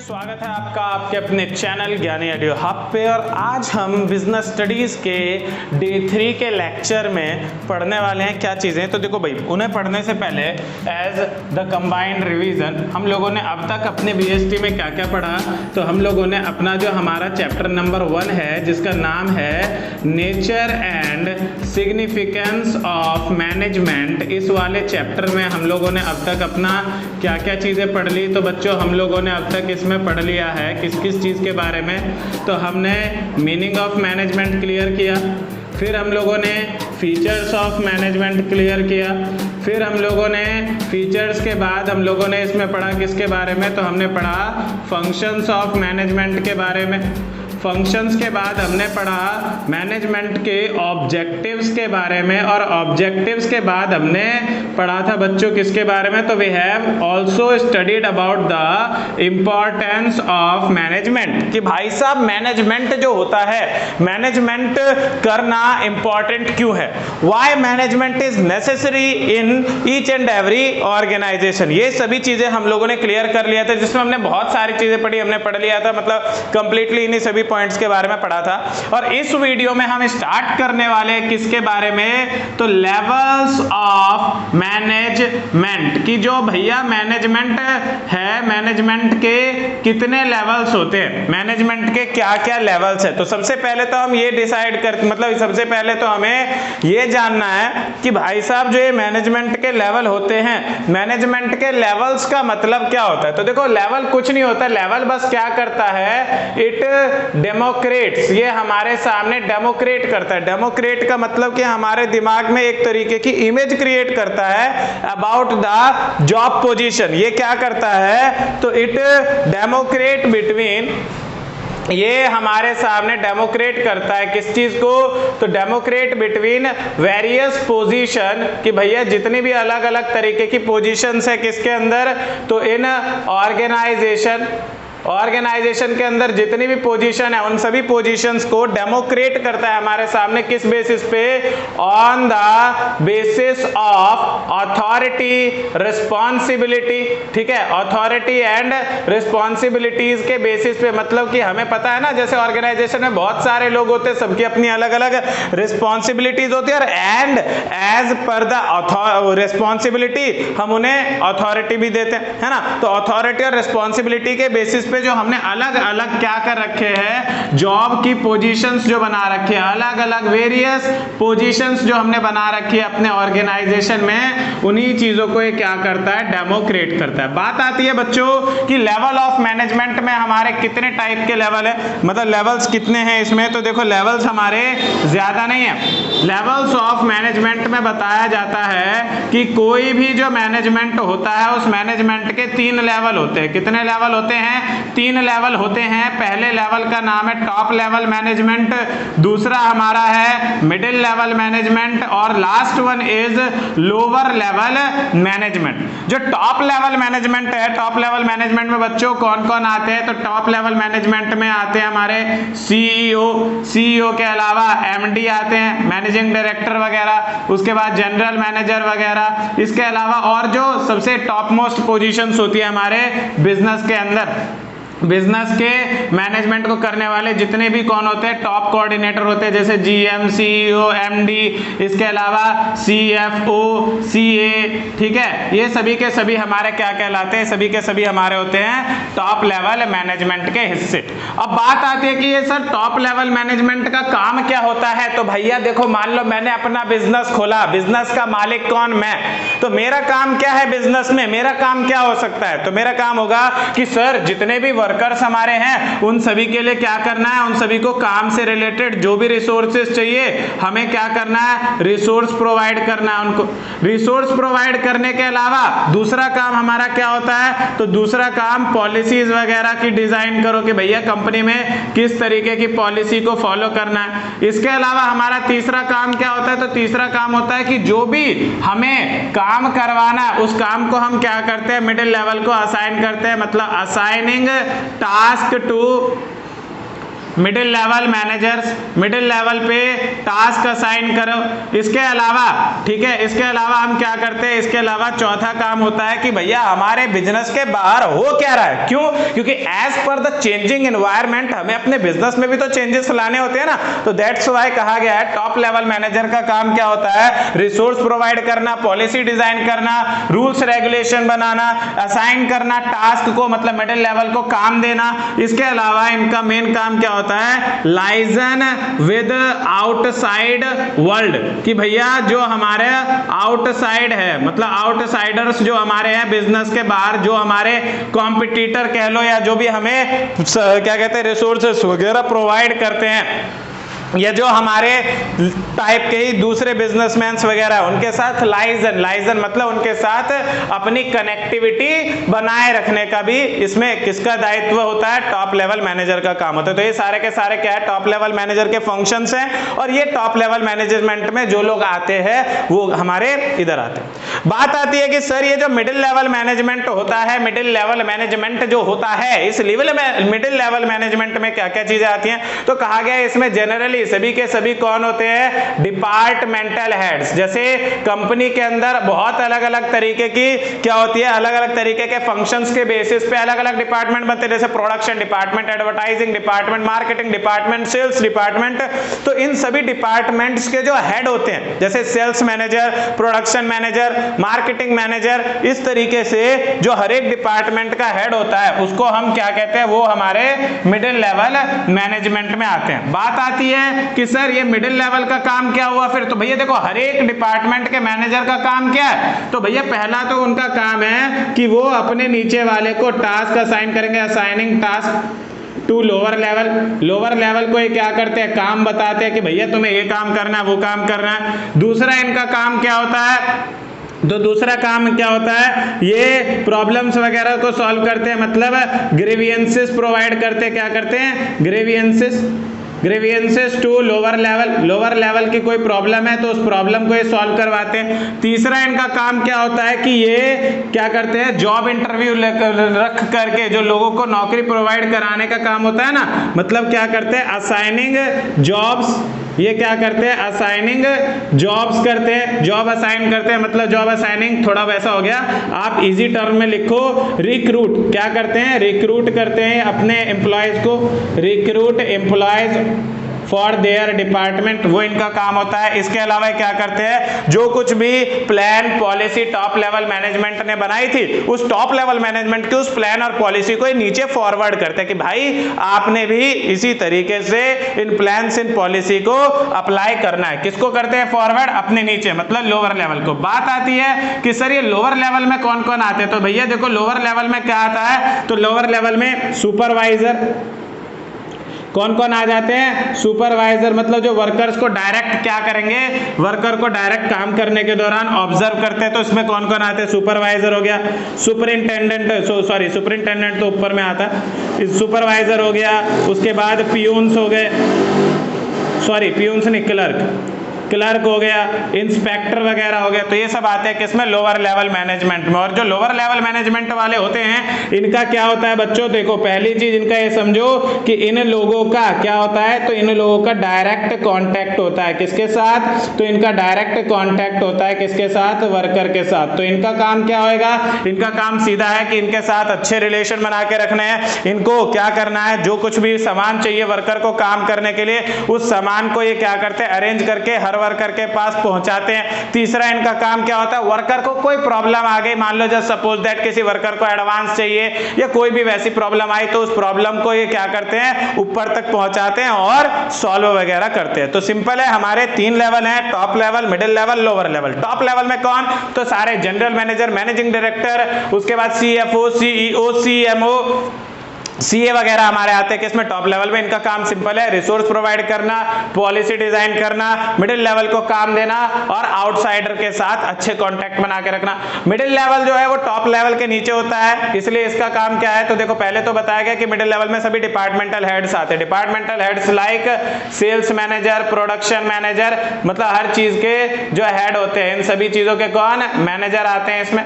स्वागत है आपका आपके अपने चैनल ज्ञानी ऑडियो हब पे। और आज हम बिजनेस स्टडीज के डे 3 के लेक्चर में पढ़ने वाले हैं क्या चीज़ें। तो देखो भाई, उन्हें पढ़ने से पहले एज द कंबाइंड रिवीजन हम लोगों ने अब तक अपने बीएसटी में क्या क्या पढ़ा। तो हम लोगों ने अपना जो हमारा चैप्टर नंबर 1 है जिसका नाम है nature and significance of management, इस वाले चैप्टर में हम लोगों ने अब तक अपना क्या क्या चीज़ें पढ़ ली। तो बच्चों हम लोगों ने अब तक इसमें पढ़ लिया है किस किस चीज़ के बारे में। तो हमने मीनिंग ऑफ मैनेजमेंट क्लियर किया, फिर हम लोगों ने फीचर्स ऑफ मैनेजमेंट क्लियर किया, फिर हम लोगों ने फीचर्स के बाद हम लोगों ने इसमें पढ़ा किसके बारे में। तो हमने पढ़ा फंक्शंस ऑफ मैनेजमेंट के बारे में। फंक्शंस के बाद हमने पढ़ा मैनेजमेंट के ऑब्जेक्टिव्स के बारे में, और ऑब्जेक्टिव्स के बाद हमने पढ़ा था बच्चों किसके बारे में। तो we have also studied about the importance of management, कि भाई साहब मैनेजमेंट जो होता है, मैनेजमेंट करना इंपॉर्टेंट क्यों है, why management is necessary in each and every organisation. ये सभी चीजें हम लोगों ने क्लियर कर लिया था, जिसमें हमने बहुत सारी चीजें पढ़ी, हमने पढ़ लिया था, मतलब कंप्लीटली इन्हीं सभी पॉइंट्स के बारे में पढ़ा था। और इस वीडियो में हम स्टार्ट करने वाले किसके बारे में, तो लेवल्स ऑफ मैनेजमेंट, की जो भैया मैनेजमेंट है, मैनेजमेंट के कितने लेवल्स होते हैं, मैनेजमेंट के क्या क्या लेवल्स है। तो सबसे पहले तो हम ये डिसाइड कर, मतलब सबसे पहले तो हमें ये जानना है कि भाई साहब जो ये मैनेजमेंट के लेवल होते हैं, मैनेजमेंट के लेवल्स का मतलब क्या होता है। तो देखो लेवल कुछ नहीं होता, लेवल बस क्या करता है, इट डेमोक्रेट्स, ये हमारे सामने डेमोक्रेट करता है। डेमोक्रेट का मतलब कि हमारे दिमाग में एक तरीके की इमेज क्रिएट करता है अबाउट द जॉब पोजीशन। ये क्या करता है, तो इट डेमोक्रेट बिटवीन, ये हमारे सामने डेमोक्रेट करता है किस चीज को, तो डेमोक्रेट बिटवीन वेरियस पोजीशन, कि भैया जितनी भी अलग अलग तरीके की पोजीशंस है किसके अंदर, तो इन ऑर्गेनाइजेशन के अंदर जितनी भी पोजीशन है उन सभी पोजीशंस को डेमोक्रेट करता है हमारे सामने। किस बेसिस पे, on the basis of authority responsibility, ठीक है, अथॉरिटी एंड रिस्पॉन्सिबिलिटीज के बेसिस पे। मतलब कि हमें पता है ना, जैसे ऑर्गेनाइजेशन में बहुत सारे लोग होते हैं, सबकी अपनी अलग अलग रिस्पॉन्सिबिलिटीज होती है, और and as per the responsibility हम उन्हें अथॉरिटी भी देते हैं, है ना। तो अथॉरिटी और रिस्पॉन्सिबिलिटी के बेसिस पे जो हमने अलग अलग क्या कर रखे हैं, जॉब की पोजीशंस जो बना रखे हैं, अलग अलग वेरियस पोजीशंस जो हमने बना रखी है अपने ऑर्गेनाइजेशन में, उन्हीं चीजों को ये क्या करता है, डेमोक्रेट करता है। बात आती है बच्चों कि लेवल ऑफ मैनेजमेंट में हमारे कितने टाइप के लेवल है, मतलब लेवल्स कितने हैं इसमें। तो देखो लेवल्स हमारे ज्यादा नहीं है। लेवल्स ऑफ मैनेजमेंट में बताया जाता है कि कोई भी जो मैनेजमेंट होता है उस मैनेजमेंट के 3 लेवल होते हैं। कितने लेवल होते हैं, 3 लेवल होते हैं। पहले लेवल का नाम है टॉप लेवल मैनेजमेंट, दूसरा हमारा है मिडिल लेवल मैनेजमेंट, और last one is lower level management. जो टॉप लेवल मैनेजमेंट है, टॉप लेवल मैनेजमेंट में बच्चों कौन कौन आते हैं, तो टॉप लेवल मैनेजमेंट में आते हैं हमारे सीईओ के अलावा एमडी आते हैं, मैनेजिंग डायरेक्टर वगैरह, उसके बाद जनरल मैनेजर वगैरह। इसके अलावा और जो सबसे टॉप मोस्ट पोजीशंस होती है हमारे बिजनेस के अंदर, बिजनेस के मैनेजमेंट को करने वाले जितने भी कौन होते हैं, टॉप कोऑर्डिनेटर होते हैं, जैसे जीएम, सीईओ, एमडी, इसके अलावा सीएफओ, सीए, ठीक है, ये सभी के सभी हमारे क्या कहलाते हैं, सभी के सभी हमारे होते हैं टॉप लेवल मैनेजमेंट के हिस्से। अब बात आती है कि ये सर टॉप लेवल मैनेजमेंट का काम क्या होता है। तो भैया देखो, मान लो मैंने अपना बिजनेस खोला, बिजनेस का मालिक कौन, मैं, तो मेरा काम क्या है बिजनेस में, मेरा काम क्या हो सकता है, तो मेरा काम होगा कि सर जितने भी वर्कर्स हमारे हैं उन सभी के लिए क्या करना है, उन सभी को काम से रिलेटेड जो भी रिसोर्सेज चाहिए हमें क्या करना है, रिसोर्स प्रोवाइड करना है उनको। रिसोर्स प्रोवाइड करने के अलावा दूसरा काम हमारा क्या होता है, तो दूसरा काम पॉलिसीज वगैरह की डिजाइन करो कि भैया कंपनी में किस तरीके की पॉलिसी को फॉलो करना है। इसके अलावा हमारा तीसरा काम क्या होता है, तो तीसरा काम होता है कि जो भी हमें काम करवाना है उस काम को हम क्या करते हैं, मिडिल लेवल को असाइन करते हैं, मतलब assigning task to middle level managers, middle level पे टास्क असाइन करो। इसके अलावा ठीक है, इसके अलावा हम क्या करते हैं, इसके अलावा चौथा काम होता है कि भैया हमारे बिजनेस के बाहर हो क्या रहा है, क्यों, क्योंकि as per the changing environment हमें अपने बिजनेस में भी तो चेंजेस लाने होते हैं ना, तो दैट्स व्हाई कहा गया है टॉप लेवल मैनेजर का काम क्या होता है, रिसोर्स प्रोवाइड करना, पॉलिसी डिजाइन करना, रूल्स रेगुलेशन बनाना, असाइन करना टास्क को, मतलब मिडिल लेवल को काम देना। इसके अलावा इनका मेन काम क्या होता है, लाइजन विद आउटसाइड वर्ल्ड, कि भैया जो हमारे आउटसाइड है, मतलब आउटसाइडर्स जो हमारे हैं बिजनेस के बाहर, जो हमारे कॉम्पिटिटर कह लो या जो भी हमें क्या कहते हैं रिसोर्सेस वगैरह प्रोवाइड करते हैं, ये जो हमारे टाइप के ही दूसरे बिजनेसमैन वगैरह है उनके साथ लाइजन मतलब उनके साथ अपनी कनेक्टिविटी बनाए रखने का भी इसमें किसका दायित्व होता है, टॉप लेवल मैनेजर का काम होता है। तो ये सारे के सारे क्या है, टॉप लेवल मैनेजर के फंक्शंस हैं, और ये टॉप लेवल मैनेजमेंट में जो लोग आते हैं वो हमारे इधर आते हैं। बात आती है कि सर ये जो मिडिल लेवल मैनेजमेंट होता है, मिडिल लेवल मैनेजमेंट जो होता है, इस लेवल में मिडिल लेवल मैनेजमेंट में क्या क्या चीजें आती हैं, तो कहा गया है इसमें जनरली सभी के सभी कौन होते हैं, डिपार्टमेंटल हेड्स। जैसे कंपनी के अंदर बहुत अलग अलग तरीके की क्या होती है, अलग अलग तरीके के फंक्शंस के बेसिस पे अलग अलग डिपार्टमेंट बनते हैं, जैसे production department, advertising department, marketing department, sales department. तो इन सभी डिपार्टमेंट्स के जो हेड होते हैं, जैसे sales manager, production manager, marketing manager, इस तरीके से जो हर एक डिपार्टमेंट का हेड होता है उसको हम क्या कहते हैं, वो हमारे मिडिल लेवल मैनेजमेंट में आते हैं। बात आती है कि सर ये मिडिल लेवल का काम क्या हुआ फिर, तो भैया देखो हर एक डिपार्टमेंट के मैनेजर का काम क्या है, तो भैया पहला तो उनका काम है कि वो अपने नीचे वाले को टास्क असाइन करेंगे, assigning task to lower level. Lower level को ये क्या करते हैं, काम बताते हैं कि भैया तुम्हें ये काम करना है, वो काम करना है। दूसरा इनका काम क्या होता है, तो दूसरा काम क्या होता है, ये प्रॉब्लम्स वगैरह को सॉल्व करते हैं, मतलब ग्रीवियंसेस प्रोवाइड करते हैं। क्या करते हैं, grievances to lower level. Lower level की कोई प्रॉब्लम है तो उस प्रॉब्लम को ये सॉल्व करवाते हैं। तीसरा इनका काम क्या होता है कि ये क्या करते हैं, जॉब इंटरव्यू रख करके जो लोगों को नौकरी प्रोवाइड कराने का काम होता है ना, मतलब क्या करते हैं, असाइनिंग जॉब्स। ये क्या करते हैं, असाइनिंग जॉब्स करते हैं, जॉब असाइन करते हैं, मतलब जॉब असाइनिंग थोड़ा वैसा हो गया, आप इजी टर्म में लिखो रिक्रूट। क्या करते हैं, रिक्रूट करते हैं अपने एम्प्लॉयज को, recruit employees for their department, वो इनका काम होता है। इसके अलावा क्या करते हैं, जो कुछ भी plan policy top level management ने बनाई थी, उस टॉप लेवल मैनेजमेंट के उस प्लान और पॉलिसी को नीचे फॉरवर्ड करते हैं कि भाई आपने भी इसी तरीके से इन प्लान्स इन पॉलिसी को अप्लाई करना है। किसको करते हैं फॉरवर्ड, अपने नीचे, मतलब लोअर लेवल को। बात आती है कि सर ये लोअर लेवल में कौन कौन आते हैं, तो भैया देखो लोअर लेवल में क्या आता है, तो लोअर लेवल में सुपरवाइजर, कौन कौन आ जाते हैं, सुपरवाइजर, मतलब जो वर्कर्स को डायरेक्ट क्या करेंगे, वर्कर को डायरेक्ट काम करने के दौरान ऑब्जर्व करते हैं, तो इसमें कौन कौन आते हैं, सुपरवाइजर हो गया, सुपरिंटेंडेंट, सॉरी सुपरिंटेंडेंट तो ऊपर में आता है, सुपरवाइजर हो गया, उसके बाद पियून्स हो गए, सॉरी पियून्स नहीं, क्लर्क हो गया, इंस्पेक्टर वगैरह हो गया। तो ये सब आते हैं किसमें, लोअर लेवल मैनेजमेंट में। और जो लोअर लेवल मैनेजमेंट वाले होते हैं इनका क्या होता है बच्चों, देखो पहली चीज इनका ये समझो कि इन लोगों का क्या होता है, तो इन लोगों का डायरेक्ट कांटेक्ट होता है किसके साथ, तो इनका डायरेक्ट कांटेक्ट होता है किसके साथ, वर्कर के साथ। तो इनका काम क्या होएगा, इनका काम सीधा है कि इनके साथ अच्छे रिलेशन बना के रखने हैं, इनको क्या करना है, जो कुछ भी सामान चाहिए वर्कर को काम करने के लिए, उस सामान को ये क्या करते हैं, अरेंज करके हर वर्कर के पास पहुंचाते हैं। तीसरा इनका काम क्या होता है, वर्कर को कोई प्रॉब्लम आ गई, मान लो जस्ट सपोज दैट किसी वर्कर को एडवांस चाहिए या कोई भी वैसी प्रॉब्लम आई, तो उस प्रॉब्लम को ये क्या करते हैं, ऊपर तक पहुंचाते हैं और सॉल्व वगैरह करते हैं। तो सिंपल है, हमारे 3 लेवल हैं, top level, middle level, lower level. Top level में कौन, तो सारे जनरल मैनेजर, मैनेजिंग डायरेक्टर, उसके बाद CFO, CEO, CMO, सीए वगैरह हमारे आते हैं कि इसमें टॉप लेवल में इनका काम सिंपल है, रिसोर्स प्रोवाइड करना, पॉलिसी डिजाइन करना, मिडिल लेवल को काम देना और आउटसाइडर के साथ अच्छे कांटेक्ट बना के रखना। मिडिल लेवल जो है वो टॉप लेवल के नीचे होता है, इसलिए इसका काम क्या है, तो देखो पहले तो बताया गया कि मिडिल लेवल में सभी डिपार्टमेंटल हेड्स आते हैं। Departmental heads like sales manager, production manager, मतलब हर चीज के जो हेड होते हैं, इन सभी चीजों के कौन मैनेजर आते हैं इसमें,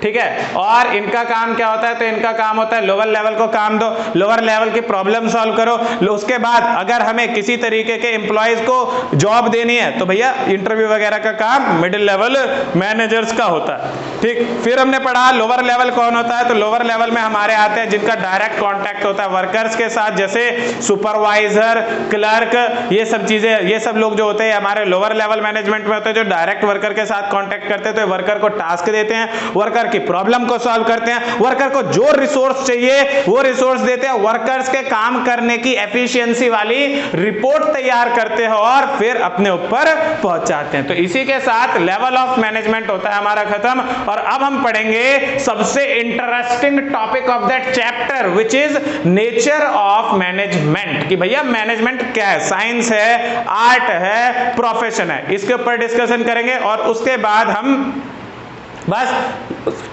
ठीक है। और इनका काम क्या होता है, तो इनका काम होता है लोअर लेवल को काम दो, लोअर लेवल की प्रॉब्लम सॉल्व करो। उसके बाद अगर हमें किसी तरीके के एम्प्लॉयज को जॉब देनी है तो भैया इंटरव्यू वगैरह का काम मिडिल लेवल मैनेजर्स का होता है, ठीक। फिर हमने पढ़ा लोअर लेवल कौन होता है, तो लोअर लेवल में हमारे आते हैं जिनका डायरेक्ट कॉन्टैक्ट होता है वर्कर्स के साथ, जैसे सुपरवाइजर, क्लर्क, ये सब चीजें, ये सब लोग जो होते हैं हमारे लोअर लेवल मैनेजमेंट में होते हैं, जो डायरेक्ट वर्कर के साथ कॉन्टैक्ट करते हैं। तो वर्कर को टास्क देते हैं, वर्कर की प्रॉब्लम को सॉल्व करते हैं, वर्कर को जो रिसोर्स चाहिए वो रिसोर्स देते हैं, वर्कर्स के काम करने की एफिशिएंसी वाली रिपोर्ट तैयार करते हैं और फिर अपने ऊपर पहुंचाते हैं। तो इसी के साथ लेवल ऑफ मैनेजमेंट होता है हमारा खत्म। और अब हम पढ़ेंगे सबसे interesting topic of that chapter which is nature of management, कि भैया मैनेजमेंट क्या है, साइंस है, आर्ट है, प्रोफेशन है, इसके ऊपर डिस्कशन करेंगे। और उसके बाद हम बस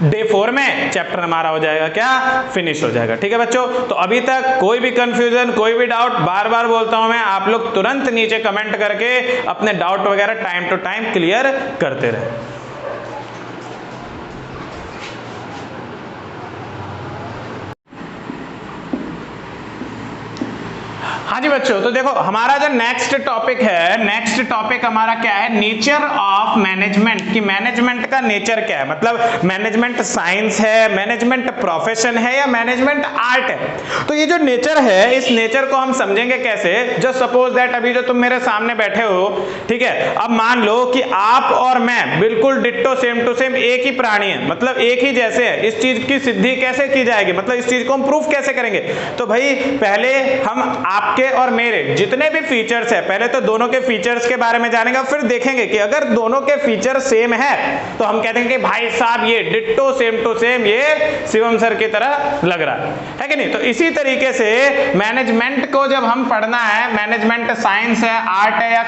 डे 4 में चैप्टर हमारा हो जाएगा क्या, फिनिश हो जाएगा, ठीक है बच्चों। तो अभी तक कोई भी कंफ्यूजन, कोई भी डाउट, बार बार बोलता हूं मैं, आप लोग तुरंत नीचे कमेंट करके अपने डाउट वगैरह टाइम टू टाइम क्लियर करते रहे। हाँ जी बच्चों, तो देखो हमारा जो नेक्स्ट टॉपिक है, नेक्स्ट टॉपिक हमारा क्या है, नेचर ऑफ मैनेजमेंट, कि मैनेजमेंट का नेचर क्या है, मतलब मैनेजमेंट साइंस है, मैनेजमेंट प्रोफेशन है या मैनेजमेंट आर्ट है। तो ये जो नेचर है, इस नेचर को हम समझेंगे कैसे, जो सपोज दैट अभी जो तुम मेरे सामने बैठे हो, ठीक है, अब मान लो कि आप और मैं बिल्कुल डिट्टो सेम टू सेम एक ही प्राणी है, मतलब एक ही जैसे है। इस चीज की सिद्धि कैसे की जाएगी, मतलब इस चीज को हम प्रूफ कैसे करेंगे, तो भाई पहले हम आपके और मेरे जितने भी फीचर्स है, पहले तो दोनों के फीचर्स के बारे में जानेंगे, फिर देखेंगे कि अगर दोनों के फीचर सेम है तो हम कहते हैं कि भाई साहब ये डिट्टो सेम टू सेम ये शिवम सर की तरह लग रहा है कि नहीं। तो इसी तरीके से मैनेजमेंट को जब हम पढ़ना है, मैनेजमेंट साइंस है, आर्ट है या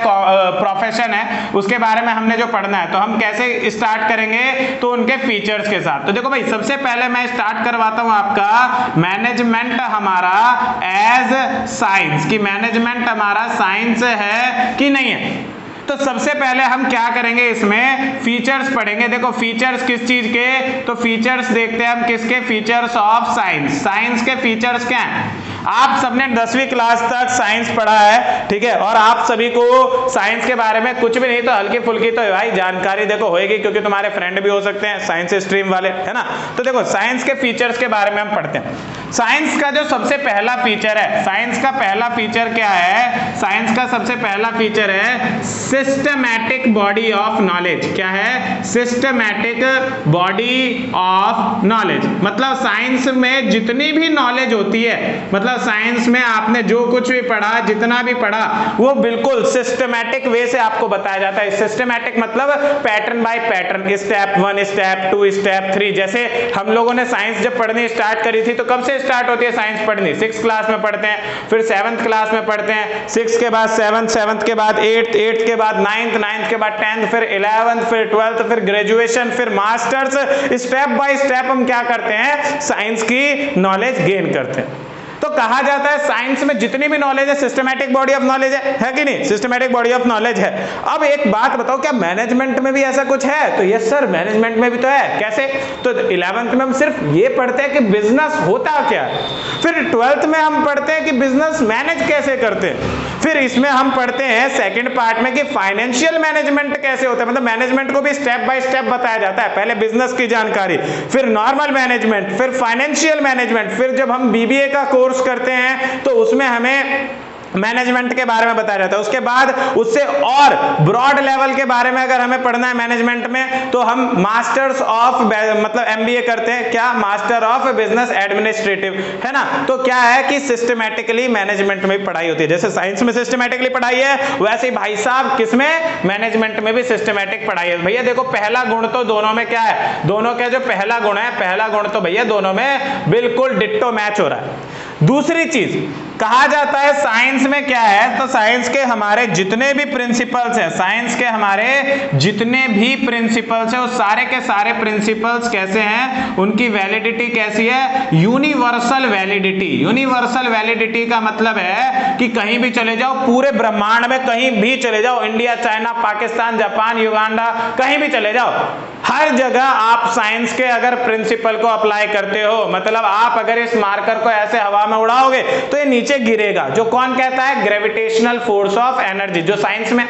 प्रोफेशन है, उसके बारे में हमने जो पढ़ना है, तो हम कैसे स्टार्ट करेंगे, तो उनके फीचर्स के साथ। तो देखो भाई सबसे पहले मैं स्टार्ट करवाता हूं आपका मैनेजमेंट हमारा एज साइंस, कि मैनेजमेंट हमारा साइंस है कि नहीं है। तो सबसे पहले हम क्या करेंगे, इसमें फीचर्स पढ़ेंगे। देखो फीचर्स किस चीज के, तो फीचर्स देखते हैं हम किसके, फीचर्स ऑफ साइंस। साइंस के फीचर्स क्या हैं, आप सबने 10वीं क्लास तक साइंस पढ़ा है, ठीक है, और आप सभी को साइंस के बारे में कुछ भी नहीं तो हल्की फुल्की तो भाई जानकारी देखो होएगी, क्योंकि तुम्हारे फ्रेंड भी हो सकते हैं साइंस स्ट्रीम वाले, है ना। तो देखो साइंस के फीचर्स के बारे में हम पढ़ते हैं। साइंस का जो सबसे पहला फीचर है, साइंस का पहला फीचर क्या है, साइंस का सबसे पहला फीचर है सिस्टमैटिक बॉडी ऑफ नॉलेज। क्या है, सिस्टमैटिक बॉडी ऑफ नॉलेज, मतलब साइंस में जितनी भी नॉलेज होती है, मतलब साइंस में आपने जो कुछ भी पढ़ा, जितना भी पढ़ा, वो बिल्कुल सिस्टमैटिक वे से आपको बताया जाता है। सिस्टमैटिक मतलब pattern bye pattern, step 1, step 2, step 3। जैसे हम लोगों ने साइंस जब पढ़नी स्टार्ट करी थी, तो कब से स्टार्ट होती है साइंस पढ़नी, 6th क्लास में पढ़ते हैं, फिर 7th क्लास में पढ़ते हैं, 6 के बाद 7, 7 के बाद 8, 8 के बाद 9, 9 के बाद 10, फिर 11, फिर 12, फिर ग्रेजुएशन, फिर मास्टर्स। स्टेप बाय स्टेप हम क्या करते हैं, साइंस की नॉलेज गेन करते हैं। तो कहा जाता है साइंस में जितनी भी नॉलेज है सिस्टमैटिक बॉडी ऑफ नॉलेज है कि नहीं, सिस्टमैटिक बॉडी ऑफ नॉलेज है। अब एक बात बताओ, क्या मैनेजमेंट में भी ऐसा कुछ है, तो यस सर मैनेजमेंट में भी तो है। कैसे, तो 11th में हम सिर्फ ये पढ़ते हैं कि बिजनेस होता क्या है, फिर 12th में हम पढ़ते हैं कि बिजनेस मैनेज कैसे करते हैं, फिर इसमें हम पढ़ते हैं सेकंड पार्ट में कि फाइनेंशियल मैनेजमेंट कैसे होता है, मतलब मैनेजमेंट को भी स्टेप बाय स्टेप बताया जाता है। पहले बिजनेस की जानकारी, फिर नॉर्मल मैनेजमेंट, फिर फाइनेंशियल मैनेजमेंट, फिर जब हम बीबीए का कोर्स करते हैं तो उसमें हमें मैनेजमेंट के बारे में बताया जाता है। उसके बाद उससे और ब्रॉड लेवल के बारे में अगर हमें पढ़ना है मैनेजमेंट में, तो हम मास्टर्स ऑफ मतलब एमबीए करते हैं, क्या, मास्टर ऑफ बिजनेस एडमिनिस्ट्रेटिव, है ना। तो क्या है कि सिस्टमैटिकली मैनेजमेंट में पढ़ाई होती है। जैसे साइंस में सिस्टमैटिकली पढ़ाई है, वैसे ही भाई साहब किसमें, मैनेजमेंट में भी सिस्टमैटिक पढ़ाई है। भैया देखो पहला गुण तो दोनों में क्या है, दोनों का जो पहला गुण है, पहला गुण तो भैया दोनों में बिल्कुल डिट्टो मैच हो रहा है। दूसरी चीज कहा जाता है साइंस में क्या है, तो साइंस के हमारे जितने भी प्रिंसिपल्स हैं, साइंस के हमारे जितने भी प्रिंसिपल्स हैं, वो सारे के सारे प्रिंसिपल्स कैसे हैं, उनकी वैलिडिटी कैसी है, यूनिवर्सल वैलिडिटी। यूनिवर्सल वैलिडिटी का मतलब है कि कहीं भी चले जाओ, पूरे ब्रह्मांड में कहीं भी चले जाओ, India, China, Pakistan, Japan, Uganda, कहीं भी चले जाओ, हर जगह आप साइंस के अगर प्रिंसिपल को अप्लाई करते हो, मतलब आप अगर इस मार्कर को ऐसे हवा में उड़ाओगे तो ये नीचे गिरेगा। जो कौन कहता है, ग्रेविटेशनल फोर्स ऑफ एनर्जी, जो साइंस में।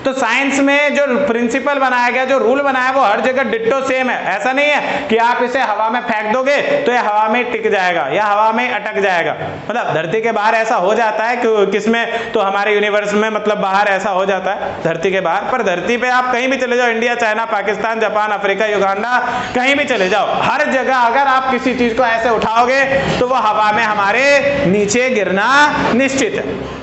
तो साइंस में जो प्रिंसिपल बनाया गया, जो रूल बनाया, वो हर जगह डिट्टो सेम है। ऐसा नहीं है कि आप इसे हवा में फेंक दोगे तो ये हवा में टिक जाएगा या हवा में अटक जाएगा। मतलब धरती के बाहर ऐसा हो जाता है कि किसमें, तो हमारे यूनिवर्स में, मतलब बाहर ऐसा हो जाता है धरती के बाहर। पर धरती पे आप कहीं भी चले जाओ, India, China, Pakistan, Japan, Africa, Uganda, कहीं भी चले जाओ, हर जगह अगर आप किसी चीज को ऐसे उठाओगे तो वो हवा में हमारे नीचे गिरना निश्चित है,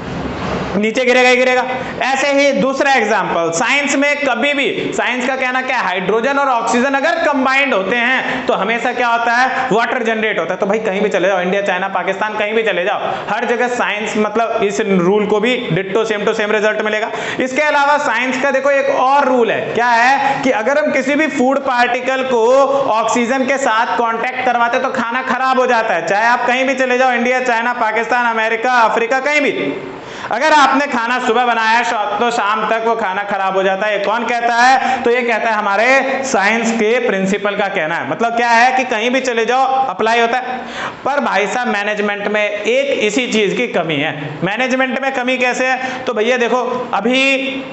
नीचे गिरेगा ही गिरेगा। ऐसे ही दूसरा एग्जांपल, साइंस में कभी भी, साइंस का कहना क्या है, हाइड्रोजन और ऑक्सीजन अगर कंबाइंड होते हैं तो हमेशा क्या होता है, वाटर जनरेट होता है। तो भाई कहीं भी चले जाओ, इंडिया, चाइना, पाकिस्तान, कहीं भी चले जाओ, हर जगह साइंस, मतलब इस रूल को भी ditto same to same result मिलेगा। इसके अलावा साइंस का देखो एक और रूल है, क्या है कि अगर हम किसी भी फूड पार्टिकल को ऑक्सीजन के साथ कॉन्टेक्ट करवाते तो खाना खराब हो जाता है। चाहे आप कहीं भी चले जाओ, India, China, Pakistan, America, Africa, कहीं भी, अगर आपने खाना सुबह बनाया तो शाम तक वो खाना खराब हो जाता है। ये कौन कहता है, तो ये कहता है हमारे साइंस के प्रिंसिपल का कहना है। मतलब क्या है कि कहीं भी चले जाओ अप्लाई होता है। पर भाई साहब मैनेजमेंट में एक इसी चीज की कमी है। मैनेजमेंट में कमी कैसे है, तो भैया देखो अभी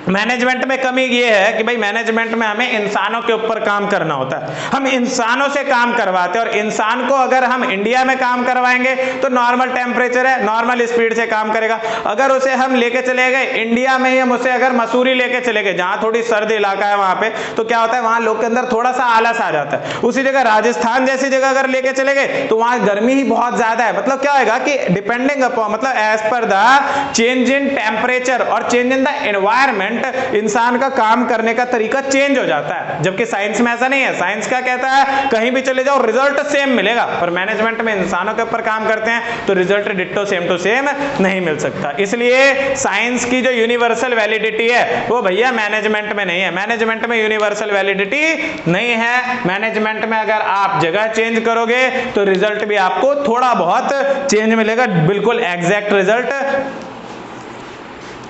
मैनेजमेंट में कमी ये है कि भाई मैनेजमेंट में हमें इंसानों के ऊपर काम करना होता है, हम इंसानों से काम करवाते हैं। और इंसान को अगर हम इंडिया में काम करवाएंगे तो नॉर्मल टेम्परेचर है, नॉर्मल स्पीड से काम करेगा। अगर उसे हम लेके चले गए इंडिया में ही, हम उसे अगर मसूरी लेके चले गए जहां थोड़ी सर्द इलाका है वहां पे, तो क्या होता है वहां लोग के अंदर थोड़ा सा आलस आ जाता है। उसी जगह राजस्थान जैसी जगह अगर लेके चले गए तो वहां गर्मी ही बहुत ज्यादा है। मतलब क्या होगा कि डिपेंडिंग अपॉन, मतलब as per the change in temperature और चेंज इन द एनवायरमेंट, इंसान का काम करने का तरीका चेंज हो जाता है। जबकि साइंस में ऐसा नहीं है। साइंस क्या कहता है, कहीं भी चले जाओ रिजल्ट सेम मिलेगा। पर मैनेजमेंट में इंसानों के ऊपर काम करते हैं तो result ditto same to same नहीं मिल सकता। इसलिए साइंस की जो यूनिवर्सल वैलिडिटी है वो भैया मैनेजमेंट में नहीं है। मैनेजमेंट में यूनिवर्सल वैलिडिटी नहीं है। मैनेजमेंट में अगर आप जगह चेंज करोगे तो रिजल्ट भी आपको थोड़ा बहुत चेंज मिलेगा, बिल्कुल एग्जैक्ट रिजल्ट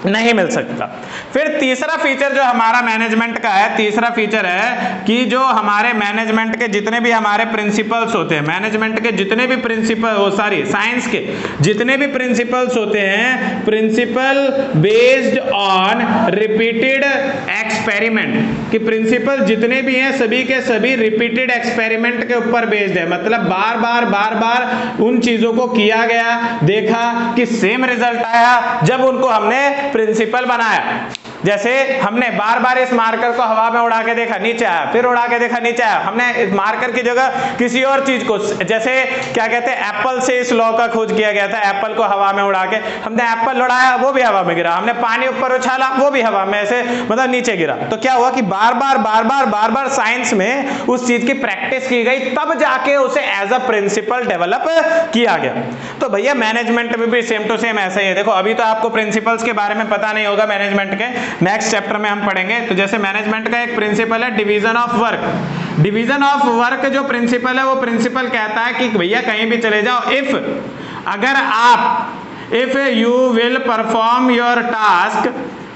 नहीं मिल सकता। फिर तीसरा फीचर जो हमारा मैनेजमेंट का है, तीसरा फीचर है कि जो हमारे मैनेजमेंट के जितने भी हमारे प्रिंसिपल्स होते हैं, मैनेजमेंट के जितने भी प्रिंसिपल, साइंस के जितने भी प्रिंसिपल्स होते हैं, principle based on repeated experiment, कि प्रिंसिपल जितने भी हैं सभी के सभी रिपीटेड एक्सपेरिमेंट के ऊपर बेस्ड है। मतलब बार बार उन चीजों को किया गया, देखा कि सेम रिजल्ट आया जब उनको हमने प्रिंसिपल बनाया। जैसे हमने बार बार इस मार्कर को हवा में उड़ा के देखा, नीचे आया, फिर उड़ा के देखा, नीचे आया। हमने इस मार्कर की जगह किसी और चीज को, जैसे क्या कहते हैं, एप्पल से इस लॉ का खोज किया गया था। एप्पल को हवा में उड़ा के हमने एप्पल उड़ाया, वो भी हवा में गिरा। हमने पानी ऊपर उछाला, वो भी हवा में ऐसे, मतलब नीचे गिरा। तो क्या हुआ कि बार बार साइंस में उस चीज की प्रैक्टिस की गई, तब जाके उसे एज अ प्रिंसिपल डेवलप किया गया। तो भैया मैनेजमेंट में भी सेम टू सेम ऐसा ही है। देखो अभी तो आपको प्रिंसिपल्स के बारे में पता नहीं होगा मैनेजमेंट के, नेक्स्ट चैप्टर में हम पढ़ेंगे। तो जैसे मैनेजमेंट का एक प्रिंसिपल है division of work. Division of work जो प्रिंसिपल है, वो प्रिंसिपल कहता है कि भैया कहीं भी चले जाओ, if you will perform your task,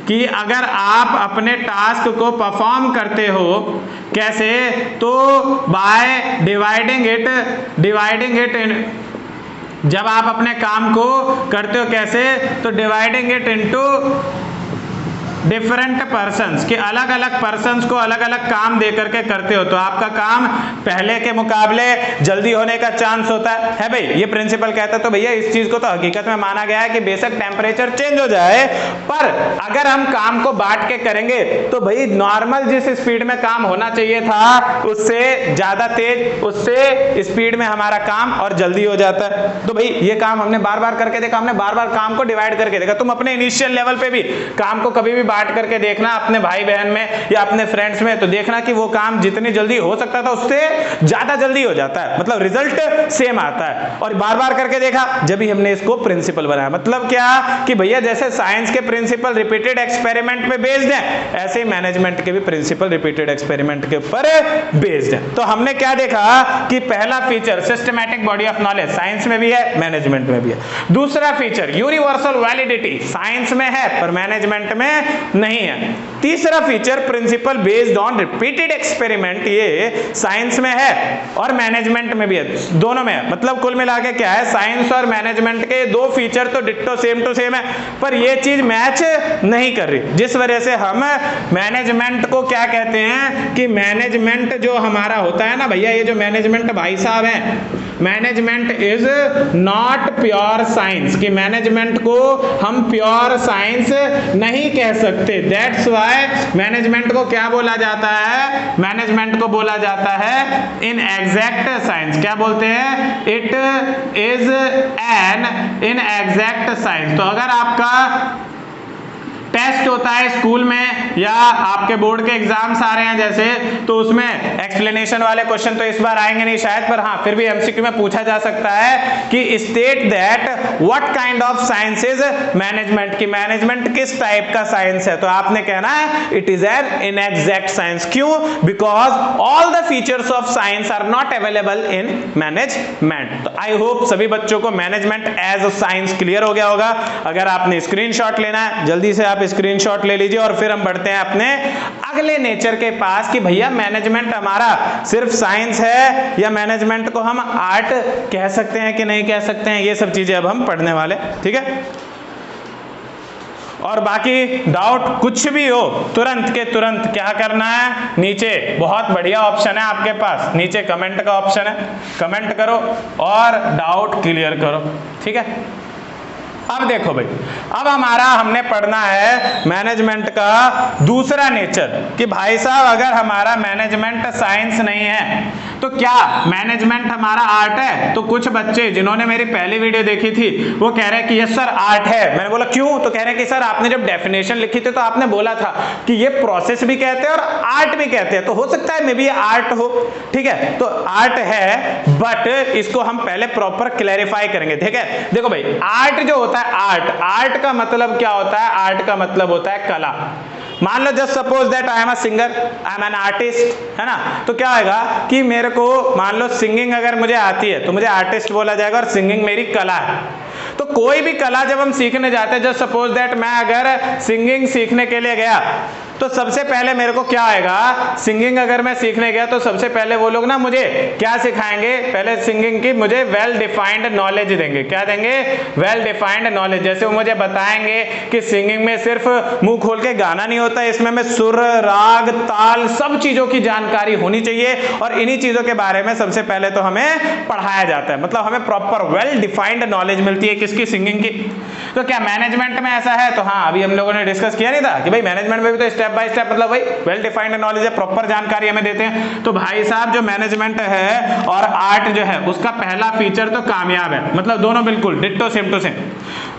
कि अगर आप अपने टास्क को परफॉर्म करते हो, कैसे, तो बाय डिवाइडिंग इट इन, जब आप अपने काम को करते हो कैसे, तो dividing it into different persons, कि अलग अलग पर्सन्स को अलग अलग काम दे करके करते हो, तो आपका काम पहले के मुकाबले जल्दी होने का चांस होता है भाई, ये प्रिंसिपल कहता है। तो भैया इस चीज को तो हकीकत में माना गया है कि बेशक टेम्परेचर चेंज हो जाए, पर अगर हम काम को बांट के करेंगे तो भाई नॉर्मल जिस स्पीड में काम होना चाहिए था उससे ज्यादा तेज, उससे स्पीड में हमारा काम और जल्दी हो जाता है। तो भाई ये काम हमने बार बार करके देखा, हमने बार बार काम को डिवाइड करके देखा। तुम अपने इनिशियल लेवल पे भी काम को कभी भी बांट करके देखना अपने भाई बहन में या अपने फ्रेंड्स में, तो देखना कि वो काम जितनी जल्दी हो सकता था उससे ज्यादा जल्दी हो जाता है, मतलब रिजल्ट सेम आता है। और बार बार करके देखा जब भी हमने इसको प्रिंसिपल बनाया। मतलब क्या कि भैया जैसे साइंस के प्रिंसिपल रिपीटेड एक्सपेरिमेंट पे बेस्ड है, ऐसे ही मैनेजमेंट के भी प्रिंसिपल रिपीटेड एक्सपेरिमेंट के ऊपर बेस्ड है। तो हमने क्या देखा कि पहला feature systematic body of knowledge, science में भी है मैनेजमेंट में भी है। दूसरा फीचर यूनिवर्सल वैलिडिटी, साइंस में है पर मैनेजमेंट में नहीं है। तीसरा feature principle based on repeated experiment, ये साइंस में है और मैनेजमेंट में भी है, दोनों में है। मतलब कुल मिला के क्या है, साइंस और मैनेजमेंट के दो फीचर तो डिट्टो सेम टू सेम है, पर ये चीज मैच नहीं कर रही, जिस वजह से हम मैनेजमेंट को क्या कहते हैं कि मैनेजमेंट जो हमारा होता है ना भैया, ये जो मैनेजमेंट भाई साहब है, management is not pure science, कि मैनेजमेंट को हम प्योर साइंस नहीं कह सकते। दैट्स व्हाई मैनेजमेंट को क्या बोला जाता है, मैनेजमेंट को बोला जाता है इनएग्जैक्ट साइंस। क्या बोलते हैं, it is an inexact science. तो अगर आपका टेस्ट होता है स्कूल में या आपके बोर्ड के एग्जाम्स आ रहे हैं जैसे, तो उसमें एक्सप्लेनेशन वाले क्वेश्चन तो इस बार आएंगे नहीं शायद, पर हाँ फिर भी एमसीक्यू में पूछा जा सकता है कि state that what kind of science is management, की मैनेजमेंट किस टाइप का साइंस है। तो आपने कहना है it is an inexact science. क्यों? Because all the features of science are not available in management. तो आई होप सभी बच्चों को management as a science clear हो गया होगा। अगर आपने स्क्रीनशॉट लेना है जल्दी से आप स्क्रीनशॉट ले लीजिए और फिर हम बढ़ते हैं अपने अगले नेचर के पास कि भैया मैनेजमेंट हमारा सिर्फ साइंस है या मैनेजमेंट को हम आर्ट कह सकते हैं कि नहीं कह सकते हैं। ये सब चीजें अब हम पढ़ने वाले, ठीक है। और बाकी डाउट कुछ भी हो तुरंत के तुरंत क्या करना है, नीचे बहुत बढ़िया ऑप्शन है आपके पास, नीचे कमेंट का ऑप्शन है, कमेंट करो और डाउट क्लियर करो, ठीक है। अब देखो भाई, अब हमारा हमने पढ़ना है मैनेजमेंट का दूसरा नेचर कि भाई साहब अगर हमारा मैनेजमेंट साइंस नहीं है तो क्या मैनेजमेंट हमारा आर्ट है। तो कुछ बच्चे जिन्होंने मेरी पहली वीडियो देखी थी वो कह रहे हैं कि यस सर आर्ट है। मैंने बोला क्यों? तो कह रहे हैं कि सर आपने जब डेफिनेशन लिखी थी तो आपने बोला था कि ये प्रोसेस भी कहते हैं और आर्ट भी कहते हैं, तो हो सकता है मे बी आर्ट हो, ठीक है। तो आर्ट है बट इसको हम पहले प्रॉपर क्लैरिफाई करेंगे, ठीक है। देखो भाई आर्ट जो होता है, आर्ट का मतलब क्या होता है, आर्ट का मतलब होता है कला। मान लो just suppose that I am a singer, I am an artist, है ना। तो क्या होगा कि मेरे को मान लो सिंगिंग अगर मुझे आती है तो मुझे आर्टिस्ट बोला जाएगा और सिंगिंग मेरी कला है। तो कोई भी कला जब हम सीखने जाते हैं, जस्ट सपोज दैट मैं अगर सिंगिंग सीखने के लिए गया तो सबसे पहले मेरे को क्या आएगा, सिंगिंग अगर मैं सीखने गया तो सबसे पहले वो लोग ना मुझे क्या सिखाएंगे, पहले सिंगिंग की मुझे वेल डिफाइंड नॉलेज देंगे। क्या देंगे? Well defined knowledge. जैसे वो मुझे बताएंगे कि सिंगिंग में सिर्फ मुंह खोल के गाना नहीं होता, इसमें में सुर, राग, ताल, सब चीजों की जानकारी होनी चाहिए और इन्हीं चीजों के बारे में सबसे पहले तो हमें पढ़ाया जाता है। मतलब हमें प्रॉपर वेल डिफाइंड नॉलेज मिलती है किसकी, सिंगिंग की। तो क्या मैनेजमेंट में ऐसा है? तो हाँ, अभी हम लोगों ने डिस्कस किया नहीं था कि भाई मैनेजमेंट में भी तो स्टेप बाय स्टेप मतलब भाई वेल डिफाइंड नॉलेज है, प्रॉपर जानकारी हमें देते हैं। तो भाई साहब जो मैनेजमेंट है और आर्ट जो है उसका पहला फीचर तो कामयाब है, मतलब दोनों बिल्कुल डिट्टो सेम टू सेम।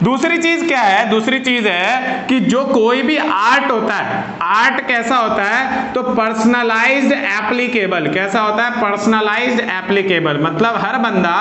दूसरी चीज क्या है? दूसरी चीज है कि जो कोई भी आर्ट होता है, आर्ट कैसा होता है तो पर्सनलाइज्ड एप्लीकेबल। कैसा होता है? Personalised applicable. मतलब हर बंदा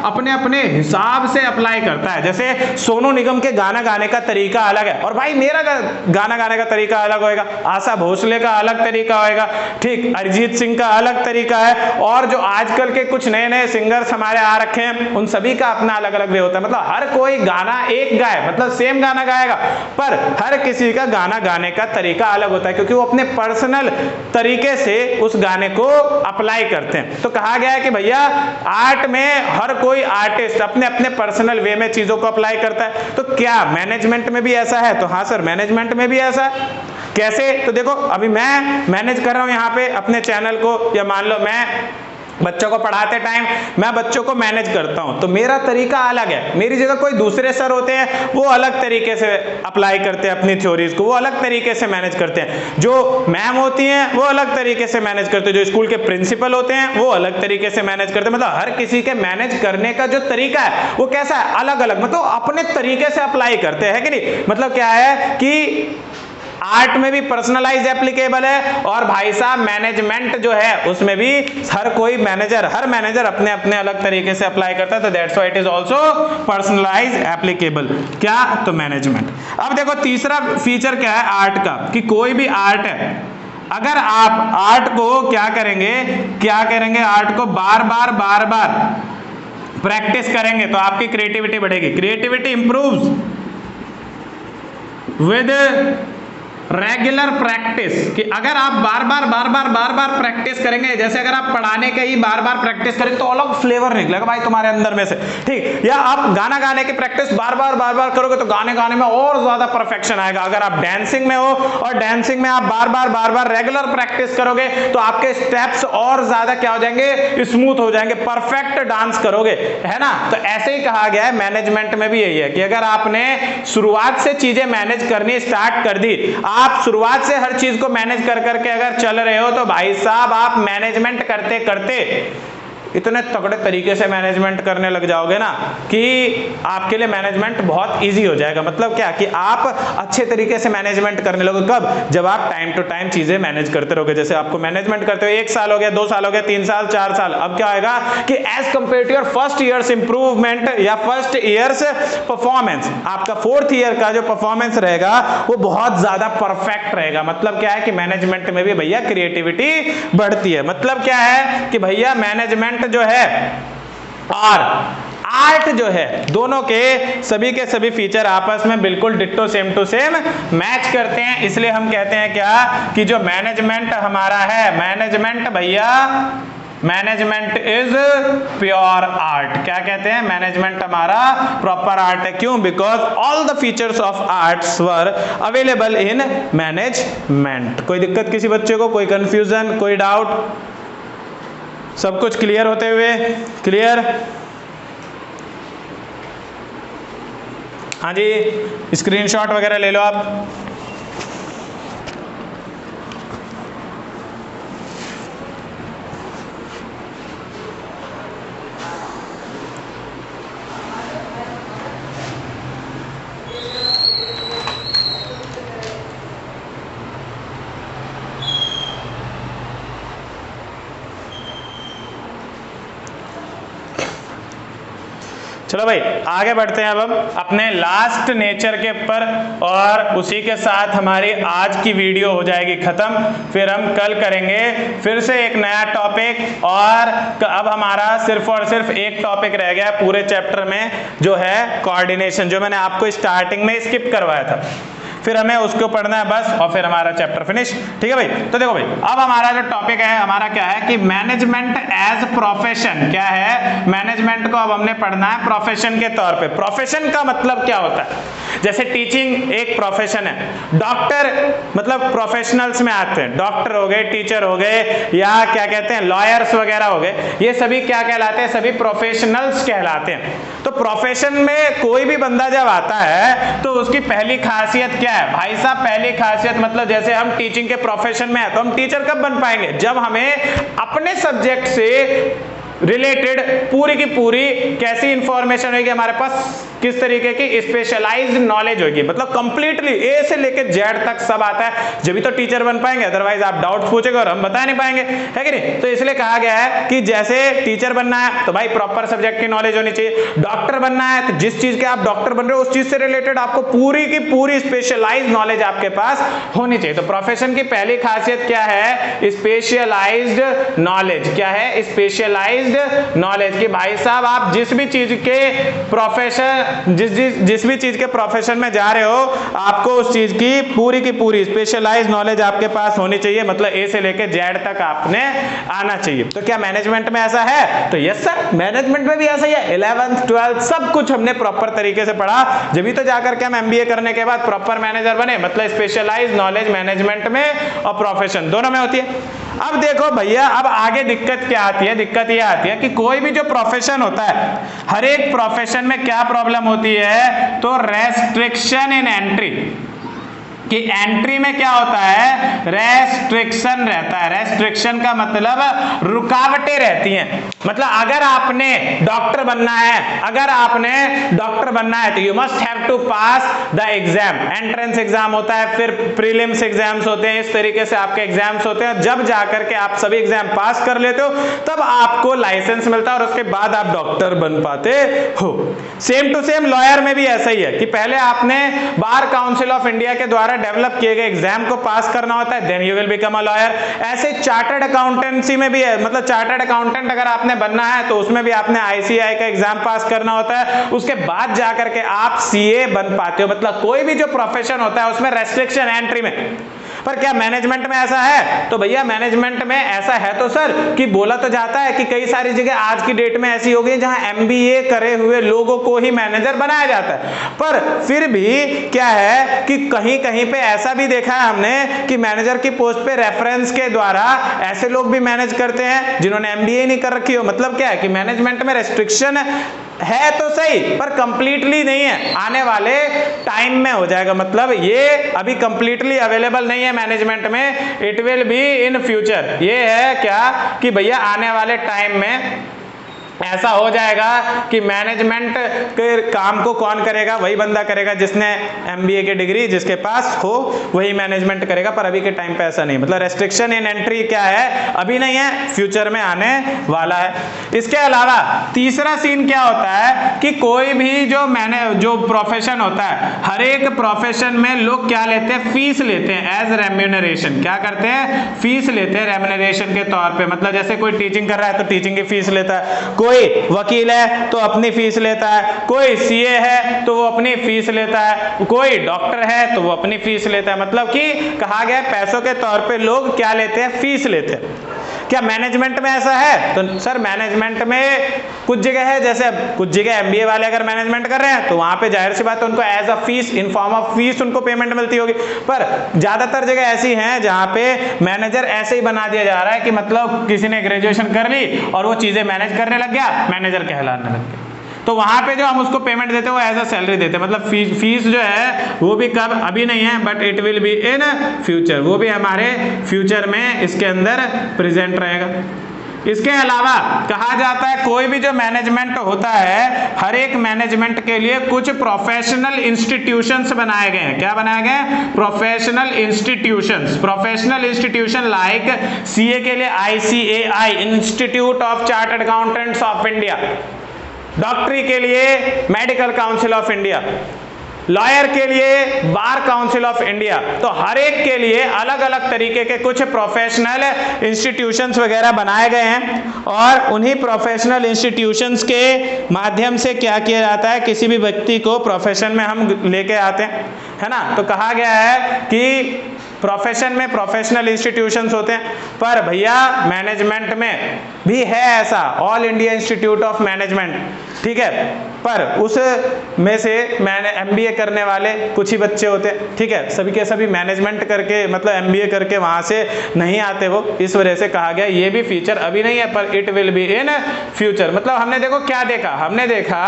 अपने अपने हिसाब से अप्लाई करता है। जैसे सोनू निगम के गाना गाने का तरीका अलग है और भाई मेरा गाना गाने का तरीका अलग होगा, आशा भोसले का अलग तरीका होगा, ठीक, अरिजीत सिंह का अलग तरीका है, और जो आजकल के कुछ नए नए सिंगर्स हमारे आ रखे हैं उन सभी का अपना अलग अलग वे होता है। मतलब हर कोई गाना एक गाए, मतलब सेम गाना गाएगा, पर हर किसी का गाना गाने का तरीका अलग होता है क्योंकि वो अपने पर्सनल तरीके से उस गाने को अप्लाई करते हैं। तो कहा गया है कि भैया आर्ट में हर कोई आर्टिस्ट अपने अपने पर्सनल वे में चीजों को अप्लाई करता है। तो क्या मैनेजमेंट में भी ऐसा है? तो हाँ सर, मैनेजमेंट में भी ऐसा है। कैसे? तो देखो अभी मैं मैनेज कर रहा हूं यहाँ पे अपने चैनल को, या मान लो मैं बच्चों को पढ़ाते टाइम मैं बच्चों को मैनेज करता हूं, तो मेरा तरीका अलग है। मेरी जगह कोई दूसरे सर होते हैं, वो अलग तरीके से अप्लाई करते हैं अपनी थ्योरीज को, वो अलग तरीके से मैनेज करते हैं। जो मैम होती हैं वो अलग तरीके से मैनेज करते हैं, जो स्कूल के प्रिंसिपल होते हैं वो अलग तरीके से मैनेज करते हैं। मतलब हर किसी के मैनेज करने का जो तरीका है वो कैसा है? अलग अलग, मतलब अपने तरीके से अप्लाई करते हैं कि नहीं। मतलब क्या है कि आर्ट में भी पर्सनलाइज एप्लीकेबल है, और भाई साहब मैनेजमेंट जो है उसमें भी हर कोई मैनेजर, हर मैनेजर अपने अपने अलग तरीके से अप्लाई करता है, तो that's why it is also personalise applicable. क्या? तो मैनेजमेंट। अब देखो तीसरा फीचर क्या है आर्ट का, कि कोई भी आर्ट है, अगर आप आर्ट को क्या करेंगे, आर्ट को बार बार प्रैक्टिस करेंगे तो आपकी क्रिएटिविटी बढ़ेगी। Creativity improves with regular practice, कि अगर आप बार बार प्रैक्टिस करेंगे, जैसे अगर आप पढ़ाने के ही बार बार प्रैक्टिस करेंगे तो अलग फ्लेवर निकलेगा भाई तुम्हारे अंदर में से, ठीक। या आप गाना गाने की प्रैक्टिस बार बार करोगे तो गाने में और ज्यादा परफेक्शन आएगा। अगर आप डांसिंग में हो और डांसिंग में आप बार बार रेगुलर प्रैक्टिस करोगे तो आपके स्टेप्स और ज्यादा क्या हो जाएंगे, स्मूथ हो जाएंगे, परफेक्ट डांस करोगे, है ना। तो ऐसे ही कहा गया है मैनेजमेंट में भी यही है कि अगर आपने शुरुआत से चीजें मैनेज करनी स्टार्ट कर दी, आप शुरुआत से हर चीज को मैनेज कर करके अगर चल रहे हो, तो भाई साहब आप मैनेजमेंट करते करते इतने तगड़े तरीके से मैनेजमेंट करने लग जाओगे ना कि आपके लिए मैनेजमेंट बहुत इजी हो जाएगा। मतलब क्या, कि आप अच्छे तरीके से मैनेजमेंट करने लगोगे। कब? जब आप टाइम टू टाइम चीजें मैनेज करते रहोगे। जैसे आपको मैनेजमेंट करते हुए 1 साल हो गया, 2 साल हो गया, 3 साल, 4 साल, अब क्या आएगा कि as compare to your first years improvement या फर्स्ट ईयर्स परफॉर्मेंस, आपका 4th ईयर का जो परफॉर्मेंस रहेगा वो बहुत ज्यादा परफेक्ट रहेगा। मतलब क्या है कि मैनेजमेंट में भी भैया क्रिएटिविटी बढ़ती है। मतलब क्या है कि भैया मैनेजमेंट जो है और आर्ट जो है, दोनों के सभी फीचर आपस में बिल्कुल ditto same to same match करते हैं। इसलिए हम कहते हैं क्या, कि जो मैनेजमेंट हमारा है, मैनेजमेंट भैया, मैनेजमेंट इज प्योर आर्ट। क्या कहते हैं? मैनेजमेंट हमारा प्रॉपर आर्ट है। क्यों? Because all the features of arts were available in management. कोई दिक्कत किसी बच्चे को? कोई कंफ्यूजन, कोई डाउट? सब कुछ क्लियर होते हुए? क्लियर? हाँ जी, स्क्रीनशॉट वगैरह ले लो आप। चलो भाई आगे बढ़ते हैं अब हम अपने लास्ट नेचर के ऊपर, और उसी के साथ हमारी आज की वीडियो हो जाएगी खत्म। फिर हम कल करेंगे फिर से एक नया टॉपिक, और अब हमारा सिर्फ और सिर्फ एक टॉपिक रह गया पूरे चैप्टर में, जो है कोऑर्डिनेशन, जो मैंने आपको स्टार्टिंग में स्किप करवाया था। फिर हमें उसको पढ़ना है बस, और फिर हमारा चैप्टर फिनिश। ठीक है भाई। तो देखो भाई, अब हमारा जो टॉपिक है हमारा क्या है कि मैनेजमेंट एज प्रोफेशन। क्या है? मैनेजमेंट को अब हमने पढ़ना है प्रोफेशन के तौर पे। प्रोफेशन का मतलब क्या होता है? जैसे टीचिंग एक प्रोफेशन है, डॉक्टर मतलब प्रोफेशनल्स में आते हैं, डॉक्टर हो गए, टीचर हो गए, या क्या कहते हैं लॉयर्स वगैरह हो गए, ये सभी क्या कहलाते हैं? सभी प्रोफेशनल्स कहलाते हैं। तो प्रोफेशन में कोई भी बंदा जब आता है तो उसकी पहली खासियत क्या है भाई साहब? पहली खासियत मतलब जैसे हम टीचिंग के प्रोफेशन में है तो हम टीचर कब बन पाएंगे? जब हमें अपने सब्जेक्ट से रिलेटेड पूरी की पूरी कैसी इंफॉर्मेशन होगी हमारे पास, किस तरीके की स्पेशलाइज्ड नॉलेज होगी, मतलब कंप्लीटली ए से लेके जेड तक सब आता है, जब तो टीचर बन पाएंगे। अदरवाइज आप डाउट्स पूछेंगे और हम बता नहीं पाएंगे, है कि नहीं? तो इसलिए कहा गया है कि जैसे टीचर बनना है तो भाई प्रॉपर सब्जेक्ट की नॉलेज होनी चाहिए, डॉक्टर बनना है तो जिस चीज के आप डॉक्टर बन रहे हो उस चीज से रिलेटेड आपको पूरी की पूरी स्पेशलाइज्ड नॉलेज आपके पास होनी चाहिए। तो प्रोफेशन की पहली खासियत क्या है? Specialised knowledge. क्या है? Specialised knowledge. कि भाई साहब आप जिस भी चीज के प्रोफेशन, जिस भी चीज के प्रोफेशन में जा रहे हो, आपको उस चीज की पूरी स्पेशलाइज्ड नॉलेज आपके पास होनी चाहिए। मतलब ए से लेके जेड तक आपने आना चाहिए। तो क्या मैनेजमेंट में ऐसा है? तो यस सर, मैनेजमेंट में भी ऐसा ही है। 11th 12th सब कुछ हमने प्रॉपर तरीके से पढ़ा, जब तो जाकर के हम एमबीए करने के बाद प्रॉपर मैनेजर बने। मतलब स्पेशलाइज्ड नॉलेज मैनेजमेंट में और प्रोफेशन दोनों में होती है। अब देखो भैया, अब आगे दिक्कत क्या आती है? दिक्कत यह आती है कि कोई भी जो प्रोफेशन होता है, हर एक प्रोफेशन में क्या प्रॉब्लम होती है? तो रेस्ट्रिक्शन इन एंट्री। कि एंट्री में क्या होता है, रेस्ट्रिक्शन रहता है। रेस्ट्रिक्शन का मतलब रुकावटें रहती हैं। मतलब अगर आपने डॉक्टर बनना है, अगर आपने डॉक्टर बनना है तो you must have to pass the exam. Entrance exam होता है, फिर प्रीलिम्स एग्जाम्स होते हैं, इस तरीके से आपके एग्जाम्स होते हैं। जब जाकर के आप सभी एग्जाम पास कर लेते हो तब आपको लाइसेंस मिलता है और उसके बाद आप डॉक्टर बन पाते हो। सेम टू सेम लॉयर में भी ऐसा ही है कि पहले आपने बार काउंसिल ऑफ इंडिया के द्वारा डेवलप किए गए एग्जाम को पास करना होता है, then you will become a lawyer. ऐसे चार्टर्ड अकाउंटेंसी में भी है, मतलब चार्टर्ड अकाउंटेंट अगर आपने बनना है तो उसमें भी आपने आईसीएआई का एग्जाम पास करना होता है, उसके बाद जाकर के आप सीए बन पाते हो। मतलब कोई भी जो प्रोफेशन होता है उसमें रेस्ट्रिक्शन एंट्री में। पर क्या मैनेजमेंट में ऐसा है? तो भैया मैनेजमेंट में ऐसा है तो सर कि बोला तो जाता है कि कई सारी जगह आज की डेट में ऐसी हो गई जहां एमबीए करे हुए लोगों को ही मैनेजर बनाया जाता है। पर फिर भी क्या है कि कहीं कहीं पे ऐसा भी देखा है हमने कि मैनेजर की पोस्ट पे रेफरेंस के द्वारा ऐसे लोग भी मैनेज करते हैं जिन्होंने एमबीए नहीं कर रखी हो। मतलब क्या है कि मैनेजमेंट में रेस्ट्रिक्शन है तो सही पर कंप्लीटली नहीं है, आने वाले टाइम में हो जाएगा। मतलब ये अभी कंप्लीटली अवेलेबल नहीं है मैनेजमेंट में, it will be in future. ये है क्या कि भैया आने वाले टाइम में ऐसा हो जाएगा कि मैनेजमेंट के काम को कौन करेगा, वही बंदा करेगा जिसने एमबीए की डिग्री जिसके पास हो वही मैनेजमेंट करेगा। पर अभी के टाइम पे ऐसा नहीं। मतलब रेस्ट्रिक्शन इन एंट्री क्या है, अभी नहीं है, फ्यूचर में आने वाला है। इसके अलावा तीसरा सीन क्या होता है कि कोई भी जो प्रोफेशन होता है, हर एक प्रोफेशन में लोग क्या लेते हैं, फीस लेते हैं एज रेम्यूनरेशन। क्या करते हैं, फीस लेते हैं रेम्यूनरेशन के तौर पे। मतलब जैसे कोई टीचिंग कर रहा है तो टीचिंग की फीस लेता है, कोई वकील है तो अपनी फीस लेता है, कोई सीए है तो वो अपनी फीस लेता है, कोई डॉक्टर है तो वो अपनी फीस लेता है। मतलब कि कहा गया पैसों के तौर पे लोग क्या लेते हैं, फीस लेते हैं। क्या मैनेजमेंट में ऐसा है? तो सर मैनेजमेंट में कुछ जगह है, जैसे कुछ जगह एमबीए वाले अगर मैनेजमेंट कर रहे हैं तो वहां पे जाहिर सी बात है उनको as a fees, in form of fees उनको पेमेंट मिलती होगी। पर ज्यादातर जगह ऐसी हैं जहां पे मैनेजर ऐसे ही बना दिया जा रहा है कि मतलब किसी ने ग्रेजुएशन कर ली और वो चीजें मैनेज करने लग गया, मैनेजर कहलाने लग गया। तो वहां पे जो हम उसको पेमेंट देते हैं वो एज अ सैलरी देते हैं। मतलब फीस जो है वो भी कब, अभी नहीं है but it will be in future, वो भी हमारे फ्यूचर में इसके अंदर प्रेजेंट रहेगा। इसके अलावा कहा जाता है कोई भी जो मैनेजमेंट होता है, हर एक मैनेजमेंट के लिए कुछ प्रोफेशनल इंस्टीट्यूशंस बनाए गए हैं। क्या बनाए गए हैं, professional institutions. Professional institution like CA के लिए ICAI, institute of chartered accountants of India, डॉक्टरी के लिए medical council of India, lawyer के लिए बार काउंसिल ऑफ इंडिया। तो हर एक के लिए अलग अलग तरीके के कुछ प्रोफेशनल इंस्टीट्यूशंस वगैरह बनाए गए हैं और उन्हीं प्रोफेशनल इंस्टीट्यूशंस के माध्यम से क्या किया जाता है, किसी भी व्यक्ति को प्रोफेशन में हम लेके आते हैं, है ना। तो कहा गया है कि प्रोफेशन में प्रोफेशनल इंस्टीट्यूशंस होते हैं, पर भैया मैनेजमेंट में भी है ऐसा, all India institute of management, ठीक है। पर उस में से मैंने एमबीए करने वाले कुछ ही बच्चे होते हैं, ठीक है। सभी के सभी मैनेजमेंट करके मतलब एमबीए करके वहां से नहीं आते वो, इस वजह से कहा गया ये भी फीचर अभी नहीं है पर it will be in future. मतलब हमने देखो क्या देखा, हमने देखा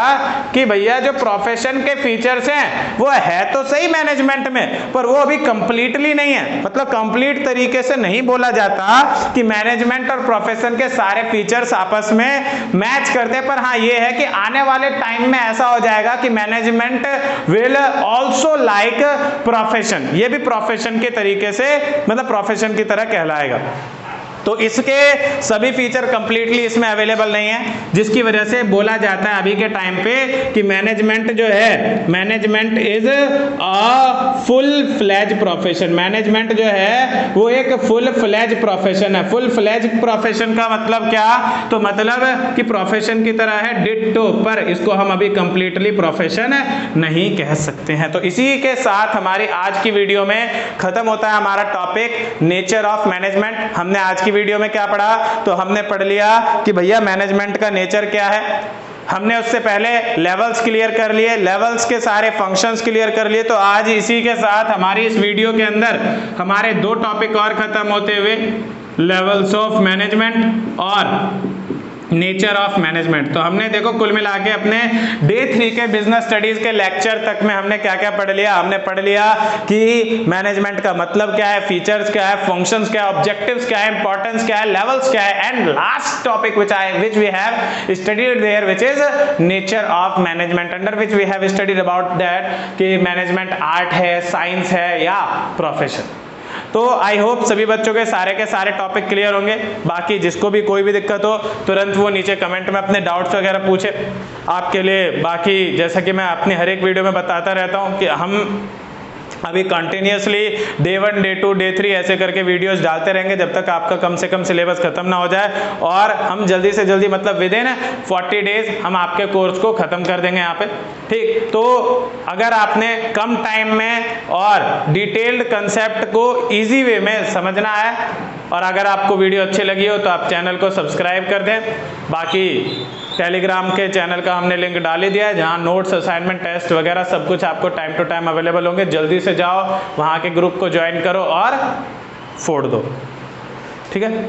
कि भैया जो प्रोफेशन के फीचर्स हैं वो है तो सही मैनेजमेंट में, पर वो अभी कंप्लीटली नहीं है। मतलब कंप्लीट तरीके से नहीं बोला जाता कि मैनेजमेंट और प्रोफेशन के सारे फीचर्स आपस में मैच करते हैं। पर हाँ ये है कि आने वाले टाइम में ऐसा हो जाएगा कि management will also like profession, ये भी प्रोफेशन के तरीके से मतलब प्रोफेशन की तरह कहलाएगा। तो इसके सभी फीचर कंप्लीटली इसमें अवेलेबल नहीं है, जिसकी वजह से बोला जाता है अभी के टाइम पे कि मैनेजमेंट जो है, management is a full fledge profession. Management जो है वो एक फुल फ्लेज प्रोफेशन है। फुल फ्लेज प्रोफेशन का मतलब क्या, तो मतलब कि प्रोफेशन की तरह है डिट्टो, पर इसको हम अभी कंप्लीटली प्रोफेशन नहीं कह सकते हैं। तो इसी के साथ हमारी आज की वीडियो में खत्म होता है हमारा टॉपिक नेचर ऑफ मैनेजमेंट। हमने आज की वीडियो में क्या पढ़ा, तो हमने पढ़ लिया कि भैया मैनेजमेंट का नेचर क्या है, हमने उससे पहले लेवल्स क्लियर कर लिए, लेवल्स के सारे फंक्शंस क्लियर कर लिए। तो आज इसी के साथ हमारी इस वीडियो के अंदर हमारे दो टॉपिक और खत्म होते हुए, लेवल्स ऑफ मैनेजमेंट और नेचर ऑफ मैनेजमेंट। तो हमने देखो कुल मिला के अपने डे 3 के बिजनेस स्टडीज के लेक्चर तक में हमने क्या क्या पढ़ लिया। हमने पढ़ लिया कि मैनेजमेंट का मतलब क्या है, फीचर्स क्या है, फंक्शंस क्या है, ऑब्जेक्टिव्स क्या है, इंपॉर्टेंस क्या है, लेवल्स क्या है, and last topic which we have studied there which is nature of management, under which we have studied about that कि मैनेजमेंट आर्ट है, साइंस है या प्रोफेशन। तो आई होप सभी बच्चों के सारे टॉपिक क्लियर होंगे। बाकी जिसको भी कोई भी दिक्कत हो तुरंत वो नीचे कमेंट में अपने डाउट्स वगैरह पूछे आपके लिए। बाकी जैसा कि मैं अपनी हर एक वीडियो में बताता रहता हूँ कि हम अभी कंटिन्यूसली डे 1 डे 2 डे 3 ऐसे करके वीडियोस डालते रहेंगे जब तक आपका कम से कम सिलेबस खत्म ना हो जाए, और हम जल्दी से जल्दी मतलब विद इन 40 डेज हम आपके कोर्स को खत्म कर देंगे यहाँ पे। ठीक, तो अगर आपने कम टाइम में और डिटेल्ड कंसेप्ट को इजी वे में समझना है और अगर आपको वीडियो अच्छी लगी हो तो आप चैनल को सब्सक्राइब कर दें। बाकी टेलीग्राम के चैनल का हमने लिंक डाल ही दिया है जहां नोट्स, असाइनमेंट, टेस्ट वगैरह सब कुछ आपको टाइम टू टाइम अवेलेबल होंगे। जल्दी से जाओ वहां के ग्रुप को ज्वाइन करो और फोड़ दो। ठीक है।